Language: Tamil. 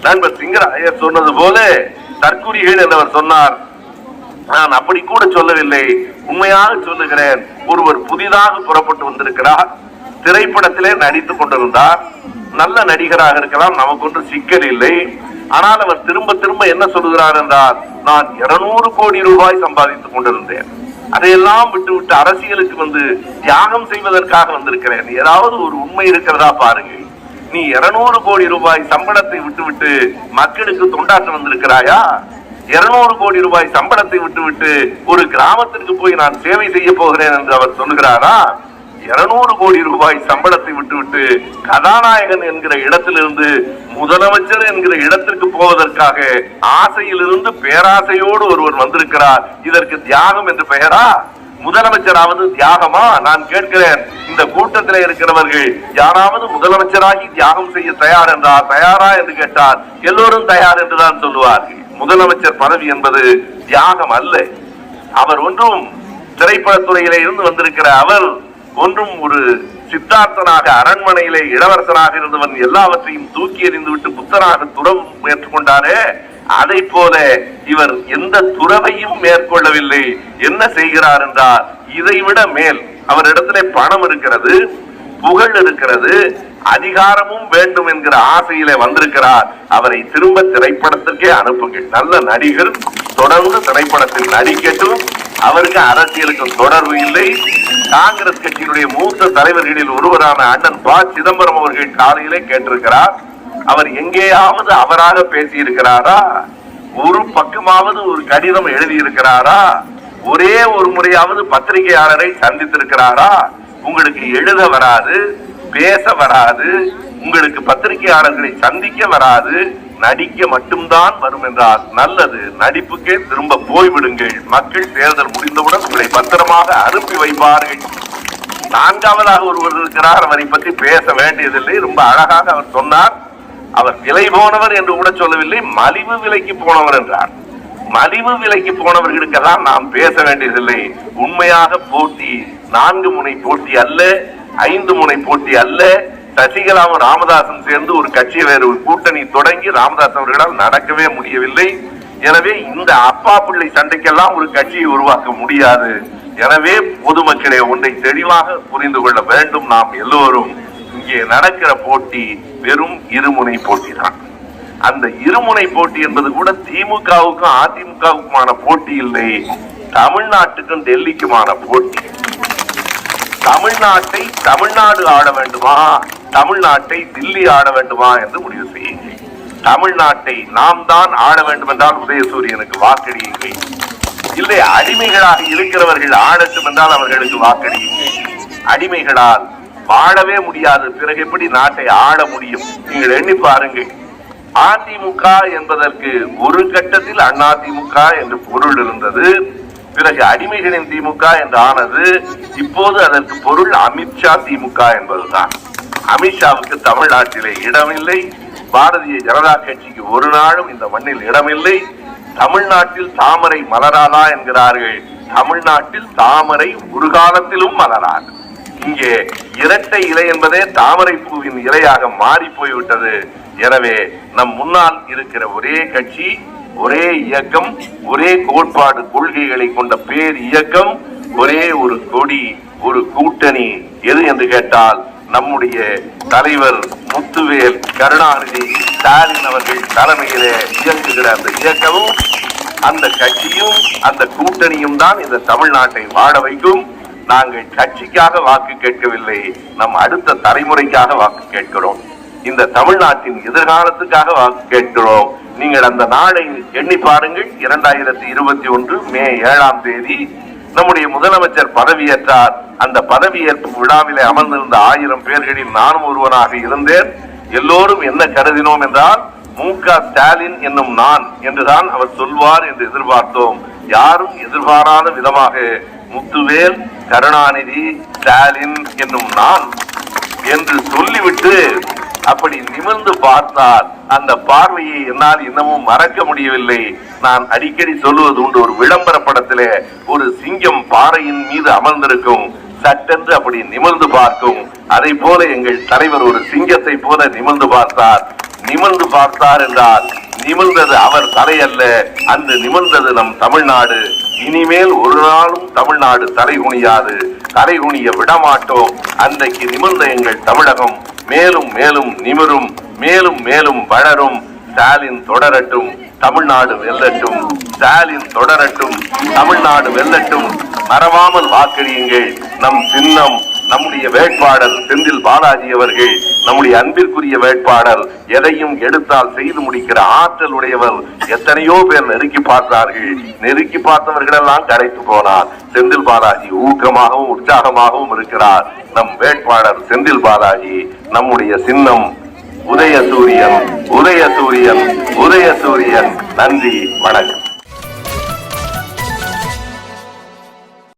நண்பர் சிங்கராயர் சொன்னது போல தற்குறிகள் என்றவர் சொன்னார். நான் அப்படி கூட சொல்லவில்லை, உண்மையாக சொல்லுகிறேன். ஒருவர் புதிதாக புறப்பட்டு வந்திருக்கிறார், திரைப்படத்திலே நடித்துக் கொண்டிருந்தார், நல்ல நடிகராக இருக்கலாம், நமக்கு ஒன்று சிக்கல் இல்லை. ஆனால் அவர் திரும்ப திரும்ப என்ன சொல்லுகிறார் என்றால், நான் 200 கோடி ரூபாய் சம்பாதித்துக் கொண்டிருந்தேன், அதையெல்லாம் விட்டு அரசியலுக்கு வந்து தியாகம் செய்வதற்காக வந்திருக்கிறேன். ஏதாவது ஒரு உண்மை இருக்கிறதா பாருங்க. நீ 200 கோடி ரூபாய் சம்பளத்தை விட்டுவிட்டு மக்களுக்கு தொண்டாற்ற வந்திருக்கிறாயா? 200 கோடி ரூபாய் சம்பளத்தை விட்டுவிட்டு ஒரு கிராமத்திற்கு போய் நான் சேவை செய்ய போகிறேன் என்று அவர் சொல்லுகிறாரா? 200 கோடி ரூபாய் சம்பளத்தை விட்டுவிட்டு கதாநாயகன் என்கிற இடத்திலிருந்து முதலமைச்சர் என்கிற இடத்திற்கு போவதற்காக ஆசையிலிருந்து பேராசையோடு ஒருவர் வந்திருக்கிறார். இதற்கு தியாகம் என்று பெயரா? முதலமைச்சராவது தியாகமா? நான் கேட்கிறேன், இந்த கூட்டத்தில் இருக்கிறவர்கள் யாராவது முதலமைச்சராகி தியாகம் செய்ய தயார் என்றார், தயாரா என்று கேட்டார், எல்லோரும் தயார் என்றுதான் சொல்லுவார்கள். முதலமைச்சர் பதவி என்பது தியாகம் அல்ல. அவர் ஒன்றும் திரைப்படத்துறையிலே இருந்து வந்திருக்கிற அவர் ஒன்றும் ஒரு சித்தார்த்தனாக அரண்மனையிலே இளவரசனாக இருந்தவன் எல்லாவற்றையும் தூக்கி எறிந்து விட்டு புத்தராக துறவு மேற்கொண்டாரே, அதை போல இவர் எந்த துறவையும் மேற்கொள்ளவில்லை. என்ன செய்கிறார் என்றால், இதைவிட மேல் அவரிடத்திலே பணம் இருக்கிறது, புகழ் இருக்கிறது, அதிகாரமும் வேண்டும் என்கிற ஆசையிலே வந்திருக்கிறார். அவரை திரும்ப திரைப்படத்திற்கே அனுப்புங்கள். நல்ல நடிகர், தொடர்ந்து திரைப்படத்தில் நடிக்கட்டும். அவருக்கு அரசியலுக்கு தொடர்பு இல்லை. காங்கிரஸ் கட்சியினுடைய மூத்த தலைவர்களில் ஒருவரான அண்ணன் ப. சிதம்பரம் அவர்கள் காலையிலே கேட்டிருக்கிறார். அவர் எங்கேயாவது அவராக பேசி இருக்கிறாரா? ஒரு பக்கமாவது ஒரு கடிதம் எழுதியிருக்கிறாரா? ஒரே ஒரு முறையாவது பத்திரிகையாளரை சந்தித்திருக்கிறாரா? உங்களுக்கு எழுத வராது, பேச வராது, உங்களுக்கு பத்திரிகையாளர்களை சந்திக்க வராது, நடிக்க மட்டும்தான் வரும் என்றால் நல்லது, நடிப்புக்கே திரும்ப போய்விடுங்கள். மக்கள் தேர்தல் முடிந்தவுடன் உங்களை பத்திரமாக அனுப்பி வைப்பார்கள். நான்காவதாக ஒருவர் இருக்கிறார், அவரை பற்றி பேச வேண்டியதில்லை. ரொம்ப அழகாக அவர் சொன்னார். அவர் விலை போனவர் என்று கூட சொல்லவில்லை, மலிவு விலைக்கு போனவர் என்றார். மலிவு விலைக்கு போனவர்களுக்கெல்லாம் நாம் பேச வேண்டியதில்லை. உண்மையாக போட்டி 4 முனை போட்டி அல்ல, 5 முனை போட்டி அல்ல. சசிகலாவும் ராமதாசும் சேர்ந்து ஒரு கட்சி, வேறு ஒரு கூட்டணி தொடங்கி ராமதாஸ் அவர்களால் நடக்கவே முடியவில்லை. எனவே இந்த அப்பா பிள்ளை சண்டைக்கெல்லாம் ஒரு கட்சியை உருவாக்க முடியாது. எனவே பொதுமக்களே ஒன்றை தெளிவாக புரிந்து கொள்ள வேண்டும். நாம் எல்லோரும் இங்கே நடக்கிற போட்டி வெறும் இருமுனை போட்டி தான். அந்த இருமுனை போட்டி என்பது கூட திமுகவுக்கும் அதிமுகவுக்குமான போட்டி இல்லை, தமிழ்நாட்டுக்கும் டெல்லிக்குமான போட்டி. தமிழ்நாட்டை தமிழ்நாடு ஆட வேண்டுமா, தமிழ்நாட்டை தில்லி ஆட வேண்டுமா என்று முடிவு செய்யுங்கள். தமிழ்நாட்டை நாம் தான் ஆட வேண்டும் என்றால் உதயசூரியனுக்கு வாக்களியுங்கள். இல்லை, அடிமைகளாக இருக்கிறவர்கள் ஆடட்டும் என்றால் அவர்களுக்கு வாக்களியுங்கள். அடிமைகளால் வாழவே முடியாது, பிறகு எப்படி நாட்டை ஆட முடியும்? நீங்கள் எண்ணி பாருங்கள். அதிமுக என்பதற்கு ஒரு கட்டத்தில் அதிமுக என்று பொருள் இருந்தது, பிறகு அடிமைகளின் திமுக என்று ஆனது. இப்போது அதற்கு பொருள் அமித்ஷா திமுக என்பதுதான். அமித்ஷாவுக்கு தமிழ்நாட்டிலே இடமில்லை, பாரதிய ஜனதா கட்சிக்கு ஒரு நாளும் இந்த மண்ணில் இடமில்லை. தமிழ்நாட்டில் தாமரை மலராதா என்கிறார்கள், தமிழ்நாட்டில் தாமரை ஒரு காலத்திலும் மலராது. இங்கே இரட்டை இலை என்பதே தாமரை பூவின் இலையாக மாறி போய்விட்டது. எனவே நம் முன்னால் இருக்கிற ஒரே கட்சி, ஒரே இயக்கம், ஒரே கோட்பாடு கொள்கைகளை கொண்ட பேர் இயக்கம், ஒரே ஒரு கொடி, ஒரு கூட்டணி எது என்று கேட்டால் நம்முடைய தலைவர் முத்துவேல் கருணாநிதி ஸ்டாலின் அவர்கள் தலைமையிலே இயங்குகிற அந்த இயக்கமும் அந்த கட்சியும் அந்த கூட்டணியும் தான் இந்த தமிழ்நாட்டை வாழ வைக்கும். நாங்கள் கட்சிக்காக வாக்கு கேட்கவில்லை, நம் அடுத்த தலைமுறைக்காக வாக்கு கேட்கிறோம். இந்த தமிழ்நாட்டின் எதிர்காலத்துக்காக வாக்கு கேட்கிறோம். நீங்கள் அந்த நாளை எண்ணி பாருங்கள். 2021 மே 7ஆம் தேதி நம்முடைய முதலமைச்சர் பதவியேற்றார். அந்த பதவியேற்பு விழாவிலே அமர்ந்திருந்த 1000 பேர்களில் நானும் ஒருவனாக இருந்தேன். எல்லோரும் என்ன கருதினோம் என்றால், மு.க. ஸ்டாலின் என்னும் நான் என்றுதான் அவர் சொல்வார் என்று எதிர்பார்த்தோம். யாரும் எதிர்பாராத விதமாக முத்துவேல் கருணாநிதி ஸ்டாலின் என்னும் நான் என்று சொல்லிவிட்டு அப்படி நிமிர்ந்து பார்த்தால் அந்த பார்வையை என்னால் இன்னமும் மறக்க முடியவில்லை. நான் அடிக்கடி சொல்லுவது உண்டு, ஒரு விளம்பர படத்திலே ஒரு சிங்கம் பாறையின் மீது அமர்ந்திருக்கும், சட்டென்று அப்படி நிமிர்ந்து பார்க்கும். அதை போல எங்கள் தலைவர் ஒரு சிங்கத்தை போல நிமிர்ந்து பார்த்தார். நிமிர்ந்து பார்த்தார் என்றால் நிமிர்ந்தது அவர் தலை அல்ல, அன்று நிமிர்ந்தது நம் தமிழ்நாடு. இனிமேல் ஒரு நாளும் தமிழ்நாடு தலைகுனியாது, தலைகுனிய விடமாட்டோம். அன்றைக்கு நிமிர்ந்த எங்கள் தமிழகம் மேலும் மேலும் நிமிரும், மேலும் மேலும் வளரும். ஸ்டாலின் தொடரட்டும், தமிழ்நாடு வெல்லட்டும். ஸ்டாலின் தொடரட்டும், தமிழ்நாடு வெல்லட்டும். மறவாமல் வாக்களியுங்கள். நம் சின்னம், நம்முடைய வேட்பாளர் செந்தில் பாலாஜி அவர்கள் நம்முடைய அன்பிற்குரிய வேட்பாளர். எதையும் எடுத்தால் செய்து முடிக்கிற ஆற்றல் உடையவர். எத்தனையோ பேர் நெருக்கி பார்த்தார்கள், நெருக்கி பார்த்தவர்கள் எல்லாம் கரைத்து போனார். செந்தில் பாலாஜி ஊக்கமாகவும் உற்சாகமாகவும் இருக்கிறார். நம் வேட்பாளர் செந்தில் பாலாஜி. நம்முடைய சின்னம் உதயசூரியன், உதயசூரியன், உதயசூரியன். நன்றி, வணக்கம்.